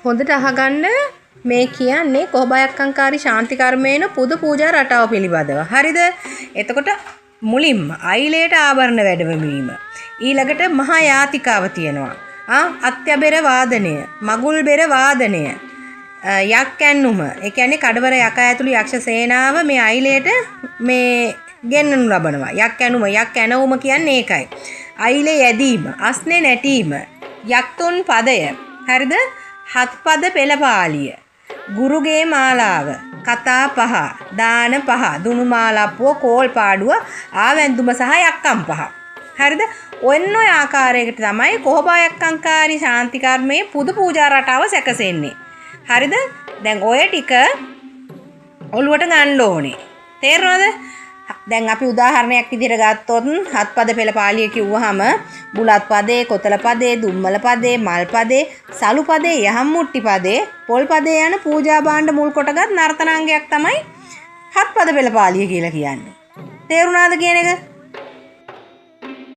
හොඳට අහගන්න මේ කියන්නේ කොහොබයක්කංකාරී ශාන්ති කර්මයේන පුද පූජා රටාව පිළිබඳව. හරිද? එතකොට මුලින්ම අයිලයට ආභරණ වැඩවීම. ඊළඟට මහා යාතිකාව තියෙනවා. අත්‍යබෙර වාදනය, මගුල් බෙර වාදනය, යක් ඇන්නුම. ඒ කියන්නේ කඩවර යකා ඇතුළු යක්ෂ සේනාව මේ අයිලයට මේ ගෙන්නනු ලබනවා. යක් ඇනුම, යක් ඇනවුම කියන්නේ ඒකයි. අයිලේ යැදීම, අස්නේ නැටීම, යක්තුන් පදය. හරිද? හත්පද පෙළපාලිය, ගුරුගේ මාලාව, කතා පහ, දාන පහ, දුනු මාලප්පුව, කෝල් පාඩුව, ආවැන්දුම සහ යක්කම් පහ. හරිද? ඔන්න ඔය ආකාරයකට තමයි කොහොබයක්කංකාරී ශාන්ති කර්මයේ පුද පූජා රටාව සැකසෙන්නේ. හරිද? දැන් ඔය ටික ඔළුවට ගන්න ඕනේ. තේරෙනවද? දැන් අපි උදාහරණයක් විදිහට ගත්තොත් හත්පද පෙළපාලිය කිව්වහම බුලත් පදේ, කොතල පදේ, දුම්මල පදේ, මල් පදේ, සලු පදේ, යහම්මුට්ටි පදේ, පොල් පදේ යන පූජා භාණ්ඩ මුල් කොටගත් නර්තනාංගයක් තමයි හත්පද පෙළපාලිය කියලා කියන්නේ. තේරුණාද කියන එක?